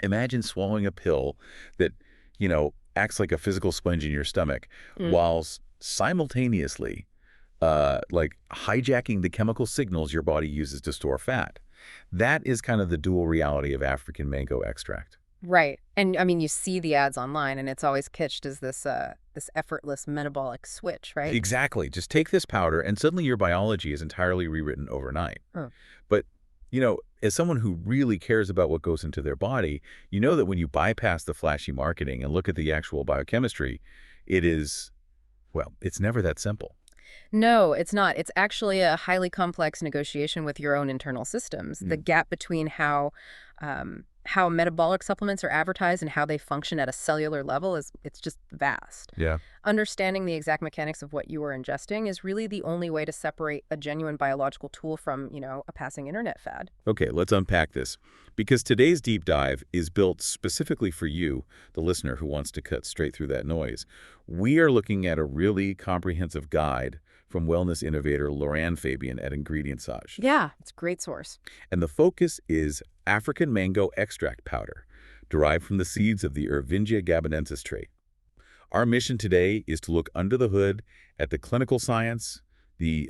Imagine swallowing a pill that, acts like a physical sponge in your stomach, Mm. while simultaneously, like hijacking the chemical signals your body uses to store fat. That is kind of the dual reality of African mango extract. Right. And I mean, you see the ads online, and it's always pitched as this effortless metabolic switch, right? Exactly. Just take this powder, and suddenly your biology is entirely rewritten overnight. Huh. But, as someone who really cares about what goes into their body, you know that when you bypass the flashy marketing and look at the actual biochemistry, it's never that simple. No, it's not. It's actually a highly complex negotiation with your own internal systems. The gap between how metabolic supplements are advertised and how they function at a cellular level it's just vast. Yeah. Understanding the exact mechanics of what you are ingesting is really the only way to separate a genuine biological tool from, a passing internet fad. Okay, let's unpack this. Because today's deep dive is built specifically for you, the listener who wants to cut straight through that noise. We are looking at a really comprehensive guide from wellness innovator Lorraine Fabian at Ingredientsage. Yeah, it's a great source. And the focus is African mango extract powder, derived from the seeds of the Ervingia gabonensis trait. Our mission today is to look under the hood at the clinical science, the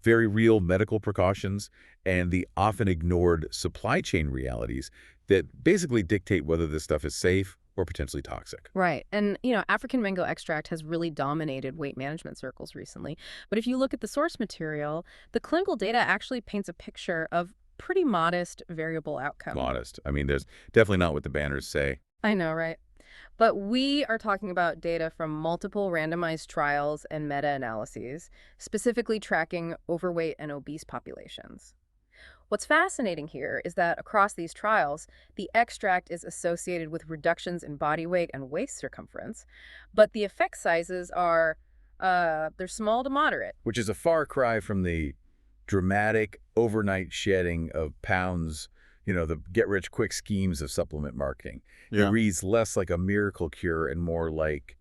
very real medical precautions, and the often ignored supply chain realities that basically dictate whether this stuff is safe or potentially toxic. Right. And, African mango extract has really dominated weight management circles recently. But if you look at the source material, the clinical data actually paints a picture of pretty modest variable outcome. Modest. I mean, there's definitely not what the banners say. I know, right? But we are talking about data from multiple randomized trials and meta-analyses, specifically tracking overweight and obese populations. What's fascinating here is that across these trials, the extract is associated with reductions in body weight and waist circumference, but the effect sizes are, they're small to moderate. Which is a far cry from the dramatic overnight shedding of pounds, the get-rich-quick schemes of supplement marketing. Yeah. It reads less like a miracle cure and more like,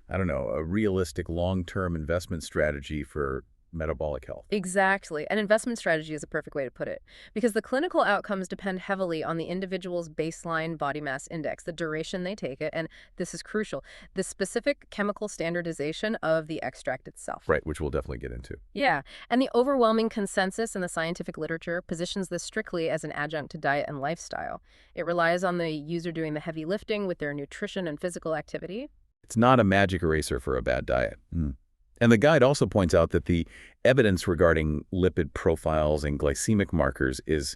a realistic long-term investment strategy for metabolic health. Exactly. An investment strategy is a perfect way to put it, because the clinical outcomes depend heavily on the individual's baseline body mass index, the duration they take it, and this is crucial, the specific chemical standardization of the extract itself. Right, which we'll definitely get into. Yeah, and the overwhelming consensus in the scientific literature positions this strictly as an adjunct to diet and lifestyle. It relies on the user doing the heavy lifting with their nutrition and physical activity. It's not a magic eraser for a bad diet. And the guide also points out that the evidence regarding lipid profiles and glycemic markers is,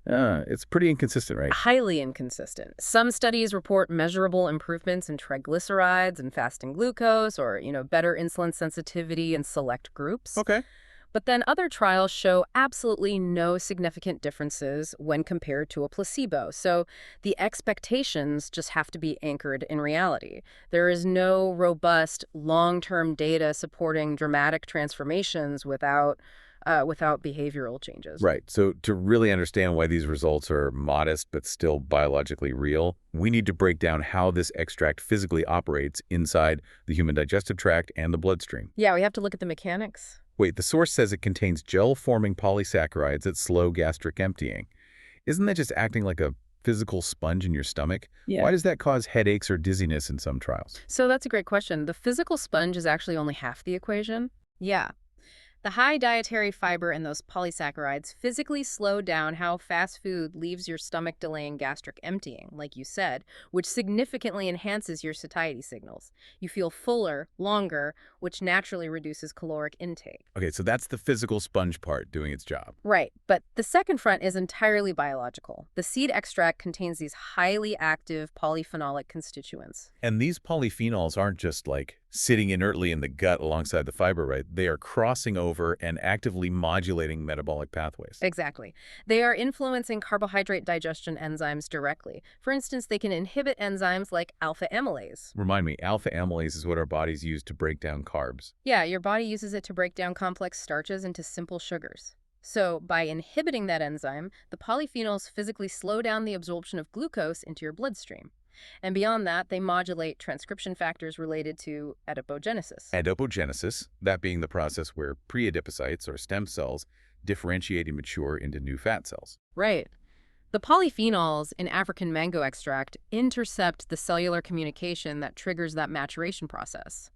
it's pretty inconsistent, right? Highly inconsistent. Some studies report measurable improvements in triglycerides and fasting glucose or, better insulin sensitivity in select groups. Okay. But then other trials show absolutely no significant differences when compared to a placebo. So the expectations just have to be anchored in reality. There is no robust long-term data supporting dramatic transformations without behavioral changes. Right. So to really understand why these results are modest but still biologically real, we need to break down how this extract physically operates inside the human digestive tract and the bloodstream. Yeah, we have to look at the mechanics. Wait, the source says it contains gel-forming polysaccharides that slow gastric emptying. Isn't that just acting like a physical sponge in your stomach? Yeah. Why does that cause headaches or dizziness in some trials? So that's a great question. The physical sponge is actually only half the equation. Yeah. The high dietary fiber and those polysaccharides physically slow down how fast food leaves your stomach, delaying gastric emptying, like you said, which significantly enhances your satiety signals. You feel fuller, longer, which naturally reduces caloric intake. Okay, so that's the physical sponge part doing its job. Right, but the second front is entirely biological. The seed extract contains these highly active polyphenolic constituents. And these polyphenols aren't just like sitting inertly in the gut alongside the fiber, right? They are crossing over and actively modulating metabolic pathways. Exactly. They are influencing carbohydrate digestion enzymes directly. For instance, they can inhibit enzymes like alpha amylase. Remind me, alpha amylase is what our bodies use to break down carbs. Yeah, your body uses it to break down complex starches into simple sugars. So by inhibiting that enzyme, the polyphenols physically slow down the absorption of glucose into your bloodstream. And beyond that, they modulate transcription factors related to adipogenesis. Adipogenesis, that being the process where pre-adipocytes or stem cells differentiate and mature into new fat cells. Right. The polyphenols in African mango extract intercept the cellular communication that triggers that maturation process.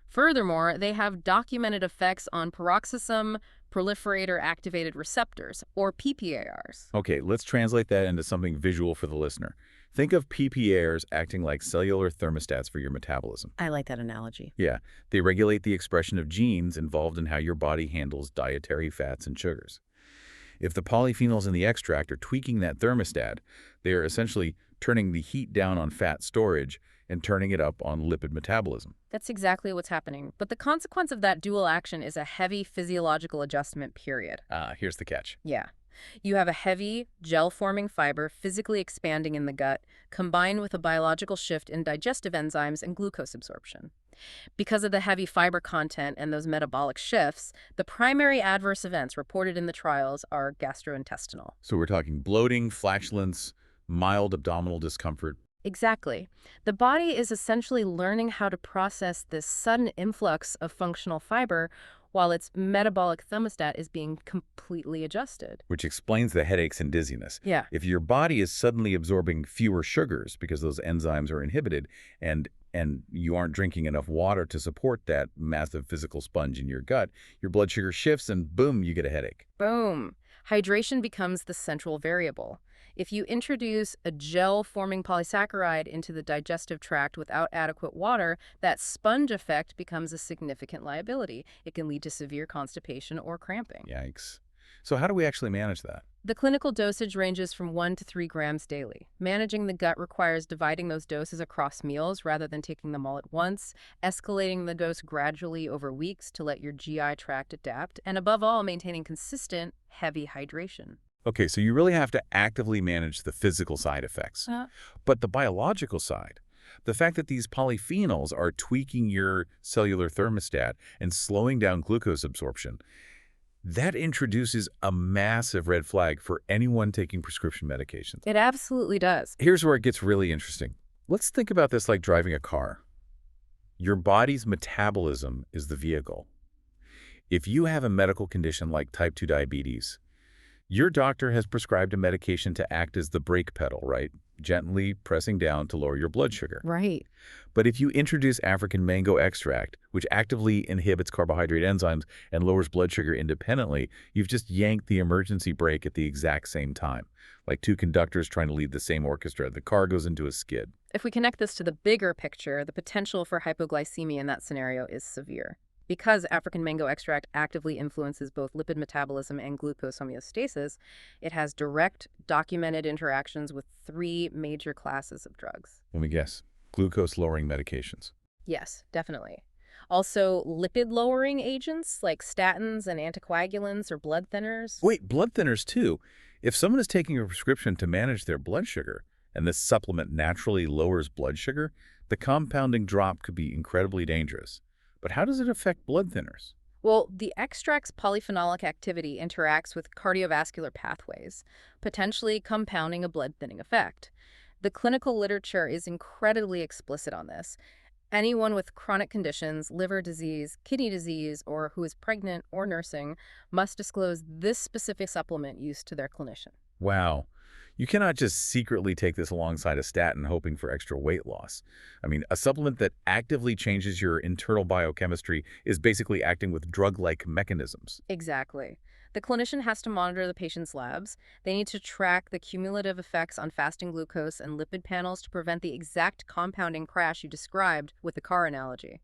Furthermore, they have documented effects on peroxisome proliferator activated receptors, or PPARs. Okay, let's translate that into something visual for the listener. Think of PPARs acting like cellular thermostats for your metabolism. I like that analogy. Yeah, they regulate the expression of genes involved in how your body handles dietary fats and sugars. If the polyphenols in the extract are tweaking that thermostat, they are essentially turning the heat down on fat storage and turning it up on lipid metabolism. That's exactly what's happening. But the consequence of that dual action is a heavy physiological adjustment period. Here's the catch. Yeah. You have a heavy, gel-forming fiber physically expanding in the gut, combined with a biological shift in digestive enzymes and glucose absorption. Because of the heavy fiber content and those metabolic shifts, the primary adverse events reported in the trials are gastrointestinal. So we're talking bloating, flatulence, mild abdominal discomfort. Exactly. The body is essentially learning how to process this sudden influx of functional fiber while its metabolic thermostat is being completely adjusted. Which explains the headaches and dizziness. Yeah. If your body is suddenly absorbing fewer sugars because those enzymes are inhibited and you aren't drinking enough water to support that massive physical sponge in your gut, your blood sugar shifts and boom, you get a headache. Boom. Hydration becomes the central variable. If you introduce a gel-forming polysaccharide into the digestive tract without adequate water, that sponge effect becomes a significant liability. It can lead to severe constipation or cramping. Yikes. So how do we actually manage that? The clinical dosage ranges from 1 to 3 grams daily. Managing the gut requires dividing those doses across meals rather than taking them all at once, escalating the dose gradually over weeks to let your GI tract adapt, and above all, maintaining consistent, heavy hydration. Okay, so you really have to actively manage the physical side effects. But the biological side, the fact that these polyphenols are tweaking your cellular thermostat and slowing down glucose absorption, that introduces a massive red flag for anyone taking prescription medications. It absolutely does. Here's where it gets really interesting. Let's think about this like driving a car. Your body's metabolism is the vehicle. If you have a medical condition like type 2 diabetes, your doctor has prescribed a medication to act as the brake pedal, right? Gently pressing down to lower your blood sugar. Right. But if you introduce African mango extract, which actively inhibits carbohydrate enzymes and lowers blood sugar independently, you've just yanked the emergency brake at the exact same time. Like two conductors trying to lead the same orchestra. The car goes into a skid. If we connect this to the bigger picture, the potential for hypoglycemia in that scenario is severe. Because African mango extract actively influences both lipid metabolism and glucose homeostasis, it has direct, documented interactions with 3 major classes of drugs. Let me guess. Glucose-lowering medications. Yes, definitely. Also, lipid-lowering agents like statins and anticoagulants or blood thinners. Wait, blood thinners too. If someone is taking a prescription to manage their blood sugar, and this supplement naturally lowers blood sugar, the compounding drop could be incredibly dangerous. But how does it affect blood thinners? Well, the extract's polyphenolic activity interacts with cardiovascular pathways, potentially compounding a blood thinning effect. The clinical literature is incredibly explicit on this. Anyone with chronic conditions, liver disease, kidney disease, or who is pregnant or nursing must disclose this specific supplement use to their clinician. Wow. You cannot just secretly take this alongside a statin hoping for extra weight loss. I mean, a supplement that actively changes your internal biochemistry is basically acting with drug-like mechanisms. Exactly. The clinician has to monitor the patient's labs. They need to track the cumulative effects on fasting glucose and lipid panels to prevent the exact compounding crash you described with the car analogy.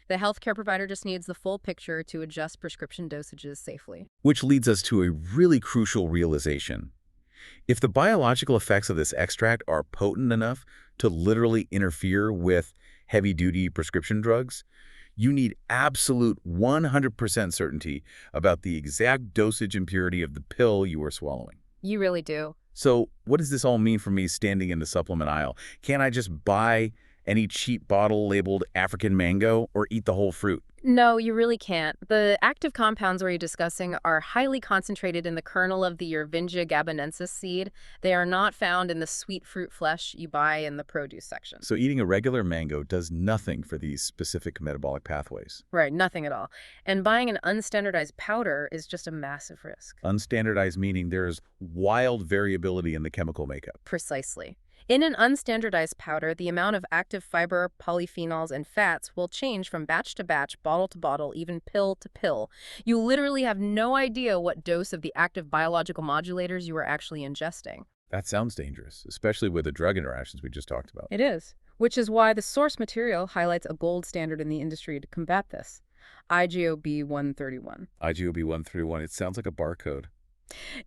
The healthcare provider just needs the full picture to adjust prescription dosages safely. Which leads us to a really crucial realization. If the biological effects of this extract are potent enough to literally interfere with heavy-duty prescription drugs, you need absolute 100% certainty about the exact dosage and purity of the pill you are swallowing. You really do. So what does this all mean for me standing in the supplement aisle? Can't I just buy any cheap bottle labeled African mango or eat the whole fruit? No, you really can't. The active compounds we're discussing are highly concentrated in the kernel of the Ervingia gabonensis seed. They are not found in the sweet fruit flesh you buy in the produce section. So eating a regular mango does nothing for these specific metabolic pathways. Right, nothing at all. And buying an unstandardized powder is just a massive risk. Unstandardized meaning there's wild variability in the chemical makeup. Precisely. In an unstandardized powder, the amount of active fiber, polyphenols, and fats will change from batch to batch, bottle to bottle, even pill to pill. You literally have no idea what dose of the active biological modulators you are actually ingesting. That sounds dangerous, especially with the drug interactions we just talked about. It is, which is why the source material highlights a gold standard in the industry to combat this. IGOB 131. IGOB 131, it sounds like a barcode.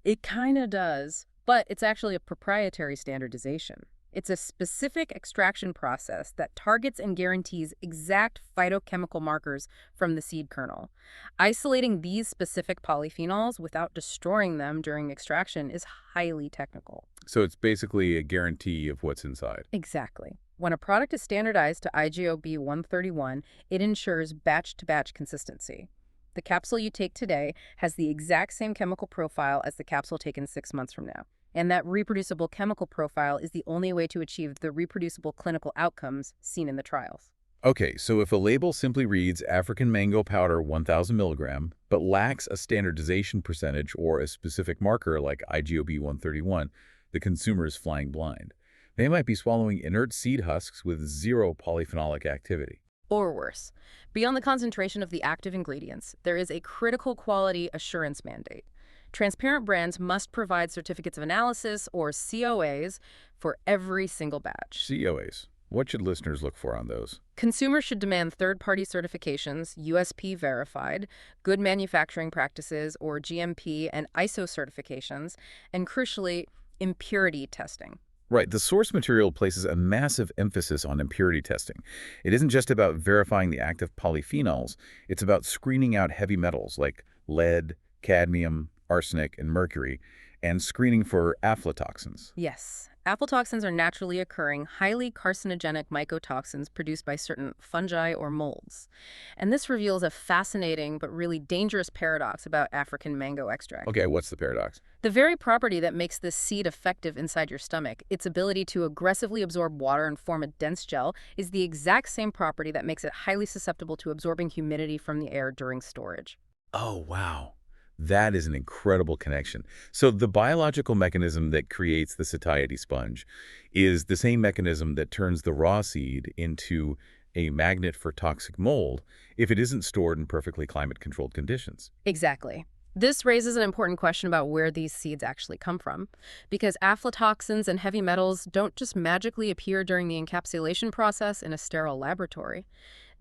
It kind of does, but it's actually a proprietary standardization. It's a specific extraction process that targets and guarantees exact phytochemical markers from the seed kernel. Isolating these specific polyphenols without destroying them during extraction is highly technical. So it's basically a guarantee of what's inside. Exactly. When a product is standardized to IGOB 131, it ensures batch-to-batch consistency. The capsule you take today has the exact same chemical profile as the capsule taken 6 months from now. And that reproducible chemical profile is the only way to achieve the reproducible clinical outcomes seen in the trials. Okay, so if a label simply reads African mango powder 1,000 milligram, but lacks a standardization percentage or a specific marker like IGOB 131, the consumer is flying blind. They might be swallowing inert seed husks with zero polyphenolic activity. Or worse, beyond the concentration of the active ingredients, there is a critical quality assurance mandate. Transparent brands must provide certificates of analysis, or COAs, for every single batch. COAs. What should listeners look for on those? Consumers should demand third-party certifications, USP verified, good manufacturing practices, or GMP and ISO certifications, and crucially, impurity testing. Right, the source material places a massive emphasis on impurity testing. It isn't just about verifying the active polyphenols, it's about screening out heavy metals like lead, cadmium, arsenic, and mercury, and screening for aflatoxins. Yes. Aflatoxins are naturally occurring, highly carcinogenic mycotoxins produced by certain fungi or molds. And this reveals a fascinating but really dangerous paradox about African mango extract. Okay, what's the paradox? The very property that makes this seed effective inside your stomach, its ability to aggressively absorb water and form a dense gel, is the exact same property that makes it highly susceptible to absorbing humidity from the air during storage. Oh, wow. That is an incredible connection. So the biological mechanism that creates the satiety sponge is the same mechanism that turns the raw seed into a magnet for toxic mold if it isn't stored in perfectly climate-controlled conditions. Exactly. This raises an important question about where these seeds actually come from, because aflatoxins and heavy metals don't just magically appear during the encapsulation process in a sterile laboratory.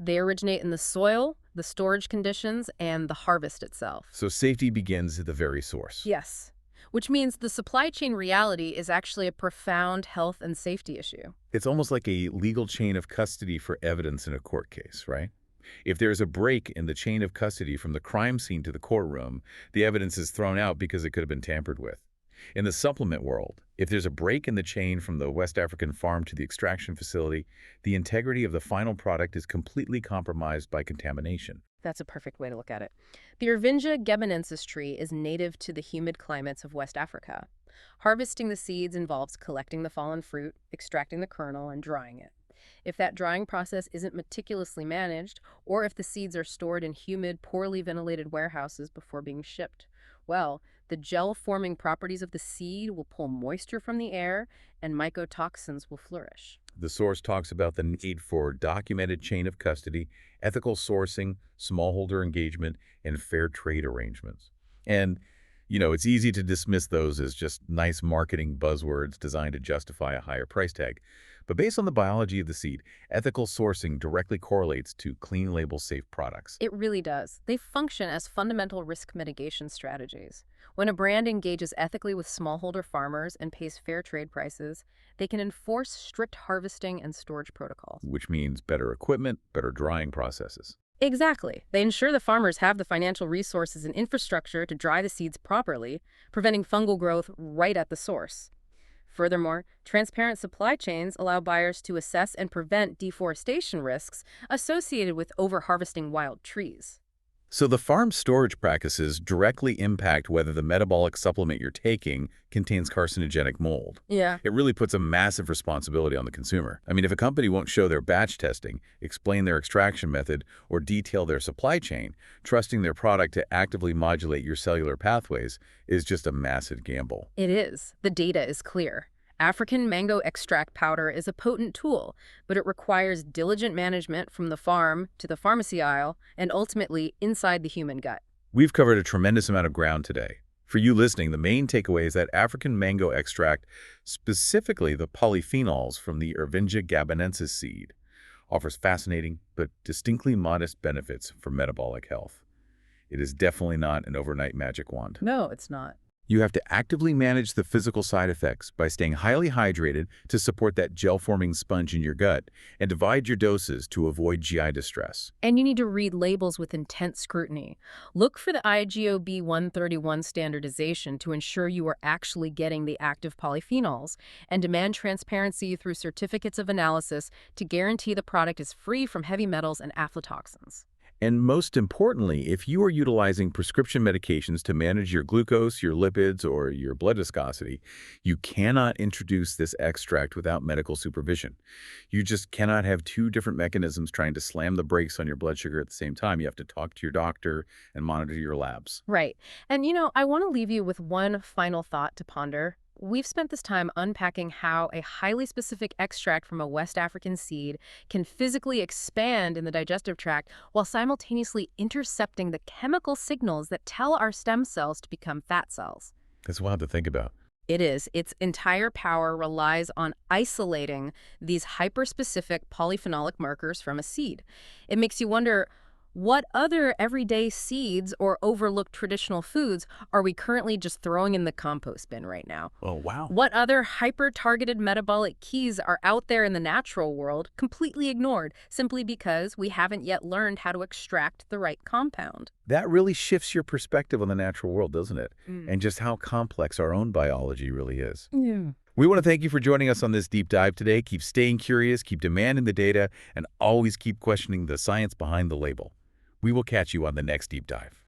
They originate in the soil, the storage conditions, and the harvest itself. So safety begins at the very source. Yes, which means the supply chain reality is actually a profound health and safety issue. It's almost like a legal chain of custody for evidence in a court case, right? If there's a break in the chain of custody from the crime scene to the courtroom, the evidence is thrown out because it could have been tampered with. In the supplement world, if there's a break in the chain from the West African farm to the extraction facility, the integrity of the final product is completely compromised by contamination. That's a perfect way to look at it. The Ervingia gabonensis tree is native to the humid climates of West Africa. Harvesting the seeds involves collecting the fallen fruit, extracting the kernel, and drying it. If that drying process isn't meticulously managed, or if the seeds are stored in humid, poorly ventilated warehouses before being shipped, well, the gel-forming properties of the seed will pull moisture from the air, and mycotoxins will flourish. The source talks about the need for documented chain of custody, ethical sourcing, smallholder engagement, and fair trade arrangements. And, it's easy to dismiss those as just nice marketing buzzwords designed to justify a higher price tag. But based on the biology of the seed, ethical sourcing directly correlates to clean label safe products. It really does. They function as fundamental risk mitigation strategies. When a brand engages ethically with smallholder farmers and pays fair trade prices, they can enforce strict harvesting and storage protocols. Which means better equipment, better drying processes. Exactly. They ensure the farmers have the financial resources and infrastructure to dry the seeds properly, preventing fungal growth right at the source. Furthermore, transparent supply chains allow buyers to assess and prevent deforestation risks associated with overharvesting wild trees. So the farm storage practices directly impact whether the metabolic supplement you're taking contains carcinogenic mold. Yeah. It really puts a massive responsibility on the consumer. I mean, if a company won't show their batch testing, explain their extraction method, or detail their supply chain, trusting their product to actively modulate your cellular pathways is just a massive gamble. It is. The data is clear. African mango extract powder is a potent tool, but it requires diligent management from the farm to the pharmacy aisle and ultimately inside the human gut. We've covered a tremendous amount of ground today. For you listening, the main takeaway is that African mango extract, specifically the polyphenols from the Ervingia gabonensis seed, offers fascinating but distinctly modest benefits for metabolic health. It is definitely not an overnight magic wand. No, it's not. You have to actively manage the physical side effects by staying highly hydrated to support that gel-forming sponge in your gut and divide your doses to avoid GI distress. And you need to read labels with intense scrutiny. Look for the IGOB 131 standardization to ensure you are actually getting the active polyphenols, and demand transparency through certificates of analysis to guarantee the product is free from heavy metals and aflatoxins. And most importantly, if you are utilizing prescription medications to manage your glucose, your lipids, or your blood viscosity, you cannot introduce this extract without medical supervision. You just cannot have two different mechanisms trying to slam the brakes on your blood sugar at the same time. You have to talk to your doctor and monitor your labs. Right. And I want to leave you with one final thought to ponder. We've spent this time unpacking how a highly specific extract from a West African seed can physically expand in the digestive tract while simultaneously intercepting the chemical signals that tell our stem cells to become fat cells. That's wild to think about. It is. Its entire power relies on isolating these hyperspecific polyphenolic markers from a seed. It makes you wonder, what other everyday seeds or overlooked traditional foods are we currently just throwing in the compost bin right now? Oh, wow. What other hyper-targeted metabolic keys are out there in the natural world completely ignored simply because we haven't yet learned how to extract the right compound? That really shifts your perspective on the natural world, doesn't it? Mm. And just how complex our own biology really is. Yeah. We want to thank you for joining us on this deep dive today. Keep staying curious, keep demanding the data, and always keep questioning the science behind the label. We will catch you on the next deep dive.